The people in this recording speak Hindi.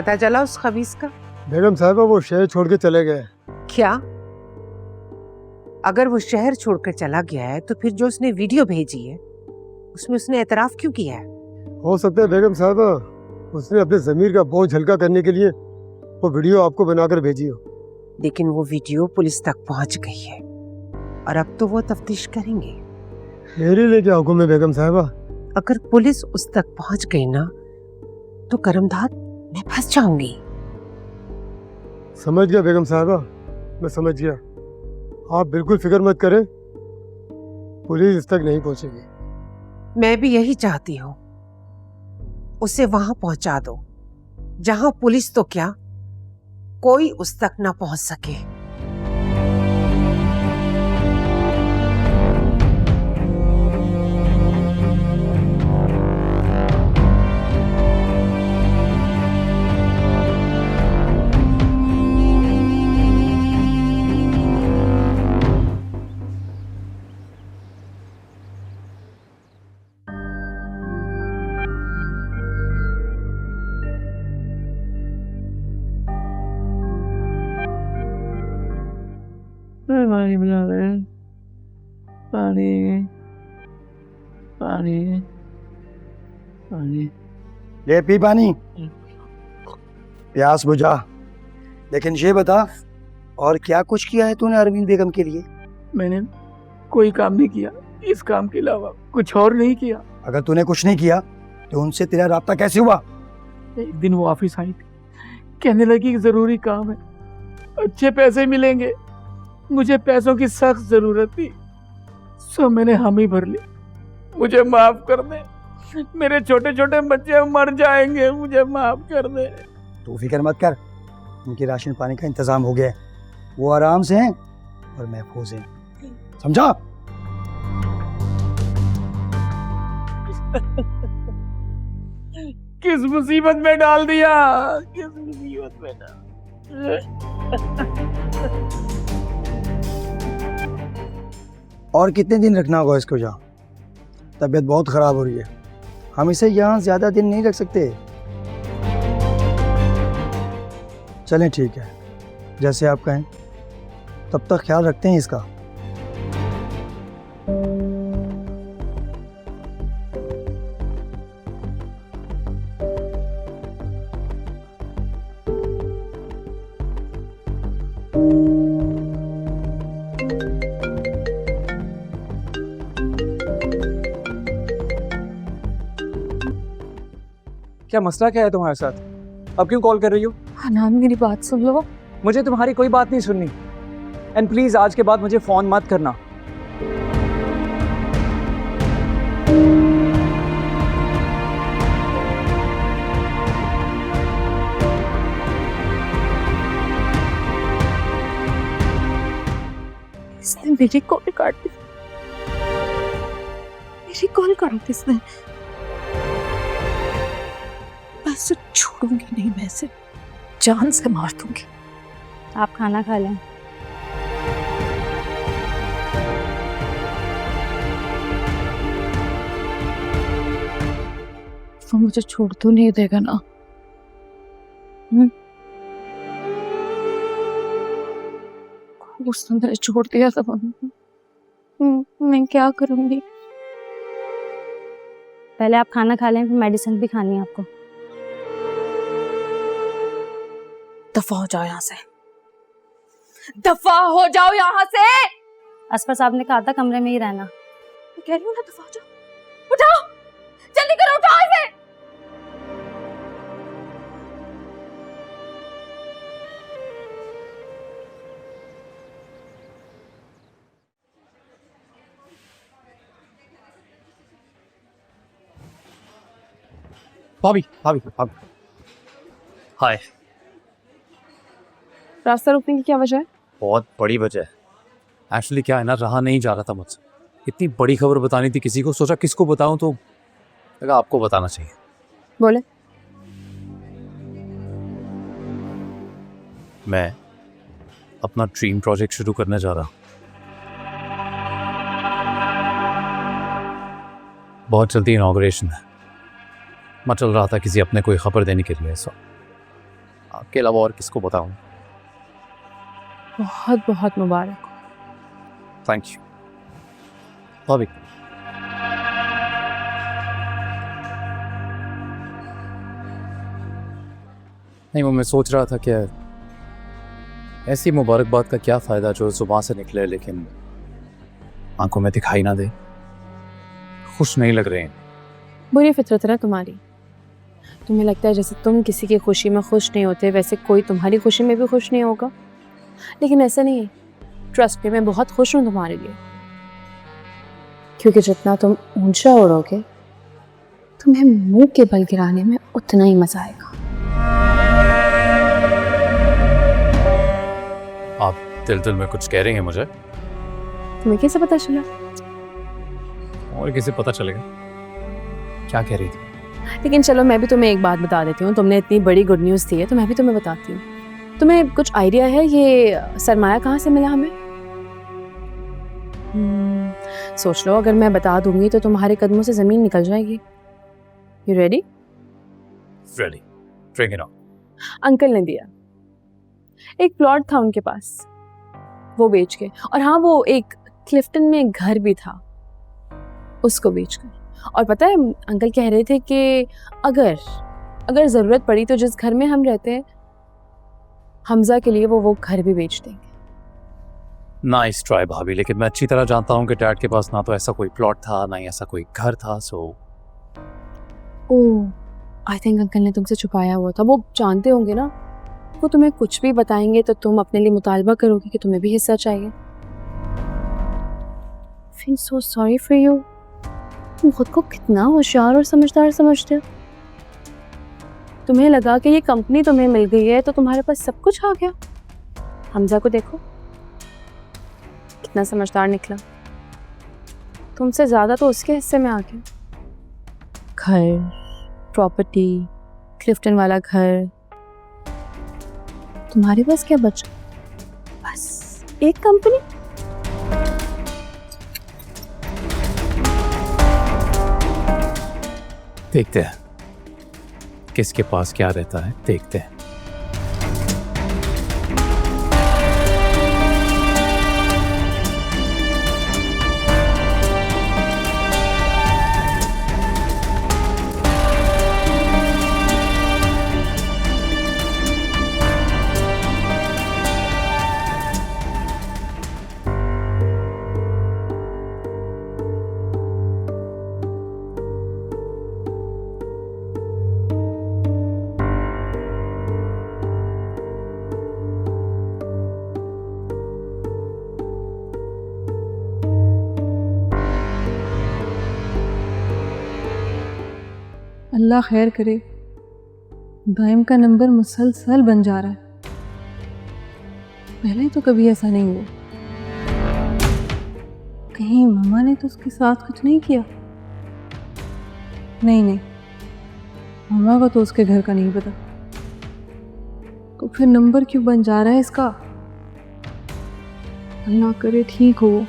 पता चला उस खबीस का? बेगम साहबा वो शहर छोड़ के चले गए। क्या? अगर वो शहर छोड़कर चला गया है तो फिर जो उसने वीडियो भेजी है उसमें उसने एतराफ क्यों किया है? हो सकता है बेगम साहबा उसने अपने जमीर का बोझ हल्का करने के लिए वो वीडियो आपको बनाकर भेजी हो। लेकिन वो वीडियो पुलिस तक पहुंच गई है और अब तो वो तफ्तीश करेंगे। मेरे लिए क्या हुक्म है बेगम साहबा? अगर पुलिस उस तक पहुंच गई ना तो करमदाद मैं फंस जाऊंगी। समझ गया बेगम साहबा, मैं समझ गया। आप बिल्कुल फिक्र मत करें, पुलिस इस तक नहीं पहुंचेगी। मैं भी यही चाहती हूँ, उसे वहां पहुंचा दो जहां पुलिस तो क्या कोई उस तक ना पहुंच सके। पानी बना रहे हैं, पानी पानी पानी। ले पी पानी, प्यास बुझा। लेकिन ये बता, और क्या कुछ किया है तूने अरविंद बेगम के लिए? मैंने कोई काम नहीं किया, इस काम के अलावा कुछ और नहीं किया। अगर तूने कुछ नहीं किया तो उनसे तेरा राब्ता कैसे हुआ? एक दिन वो ऑफिस आई थी, कहने लगी कि जरूरी काम है, अच्छे पैसे मिलेंगे। मुझे पैसों की सख्त जरूरत थी, सो मैंने हामी भर ली। मुझे माफ कर दे, मेरे छोटे छोटे बच्चे मर जाएंगे, मुझे माफ कर दे। तू फिक्र मत कर, उनके राशन पानी का इंतजाम हो गया है, वो आराम से हैं और महफूज हैं, समझा? किस मुसीबत में डाल दिया, किस मुसीबत में डाल। और कितने दिन रखना होगा इसको यहाँ? तबीयत बहुत खराब हो रही है, हम इसे यहाँ ज्यादा दिन नहीं रख सकते। चलें ठीक है, जैसे आप कहें। तब तक ख्याल रखते हैं इसका। क्या मसला क्या है तुम्हारे साथ? अब क्यों कॉल कर रही हो? हनान मेरी बात सुन लो। मुझे तुम्हारी कोई बात नहीं सुननी, एंड प्लीज आज के बाद मुझे फोन मत करना। इसने मेरी कॉल काट दी, मेरी कॉल काट दी इसने। बस छोड़ूंगी नहीं, मैं इसे जान से मार दूंगी। आप खाना खा लें। वो मुझे छोड़ तो नहीं देगा ना? उसने मुझे छोड़ दिया था। मैं क्या करूंगी? पहले आप खाना खा लें, फिर मेडिसिन भी खानी है आपको। दफा हो जाओ यहाँ से, दफा हो जाओ यहाँ से। अस्पर साहब ने कहा था कमरे में ही रहना। मैं कह रही हूँ ना, दफा हो जाओ। उठाओ, जल्दी करो, उठाओ इसे। भाभी भाभी भाभी, हाय। रास्ता रोकने की क्या वजह है? बहुत बड़ी वजह है। एक्चुअली क्या है ना, रहा नहीं जा रहा था मुझसे। इतनी बड़ी खबर बतानी थी किसी को, सोचा किसको बताऊं, तो लगा आपको बताना चाहिए। बोले। मैं अपना ड्रीम प्रोजेक्ट शुरू करने जा रहा हूं। बहुत जल्दी इनॉग्रेशन है। मैं चल रहा था किसी अपने कोई खबर देने के लिए, सो आपके अलावा और किसको बताऊं? बहुत बहुत मुबारक हो। थैंक यू भाभी। नहीं, वो मैं सोच रहा था कि ऐसी मुबारकबाद का क्या फ़ायदा जो ज़ुबान से निकले लेकिन आंखों में दिखाई ना दे। खुश नहीं लग रहे हैं। बुरी फितरत है ना तुम्हारी। तुम्हें लगता है जैसे तुम किसी की खुशी में खुश नहीं होते वैसे कोई तुम्हारी खुशी में भी खुश नहीं होगा, लेकिन ऐसा नहीं है। ट्रस्ट में मैं बहुत खुश हूँ तुम्हारे लिए, क्योंकि जितना तुम ऊंचा उड़ोगे तुम्हें मुंह के बल गिराने में उतना ही मजा आएगा। आप दिल में कुछ कह रही हैं मुझे? तुम्हें कैसे पता चला? और किसे पता चलेगा? क्या कह रही थी? लेकिन चलो मैं भी तुम्हें एक बात बता देती हूँ। तुमने इतनी बड़ी गुड न्यूज़ दी है तो मैं भी तुम्हें बताती हूँ। तुम्हें कुछ आइडिया है ये सरमाया कहाँ से मिला हमें? सोच लो, अगर मैं बता दूंगी तो तुम्हारे कदमों से ज़मीन निकल जाएगी। You ready? Ready, bring it on. Uncle ने दिया। एक प्लॉट था उनके पास, वो बेच के, और हाँ वो एक क्लिफ्टन में एक घर भी था, उसको बेचकर। और पता है अंकल कह रहे थे कि अगर ज़रूरत पड़ी तो जिस घर में हम रहते हैं हमजा के लिए वो घर भी बेच देंगे। नाइस ट्राई भाभी, लेकिन मैं अच्छी तरह जानता हूँ कि डैड के पास ना तो ऐसा कोई प्लॉट था ना ही ऐसा कोई घर था। सो ओह, आई थिंक अंकल ने तुमसे छुपाया हुआ था। वो जानते होंगे ना, वो तुम्हें कुछ भी बताएंगे तो तुम अपने लिए मुतालबा करोगे कि तुम्हें भी हिस्सा चाहिए। Feel so sorry for you. तुम खुद को कितना होशियार और समझदार समझते हो। तुम्हें लगा कि ये कंपनी तुम्हें मिल गई है तो तुम्हारे पास सब कुछ आ गया। हमजा को देखो कितना समझदार निकला। तुमसे ज्यादा तो उसके हिस्से में आ गया। घर, प्रॉपर्टी, क्लिफ्टन वाला घर, तुम्हारे पास क्या बचा? बस एक कंपनी। देखते हैं किसके पास क्या रहता है, देखते हैं। अल्लाह खैर करे, दाइम का नंबर मुसलसल बन जा रहा है। पहले तो कभी ऐसा नहीं हुआ। कहीं मामा ने तो उसके साथ कुछ नहीं किया? नहीं, मामा को तो उसके घर का नहीं पता, तो फिर नंबर क्यों बन जा रहा है इसका? अल्लाह करे ठीक हो।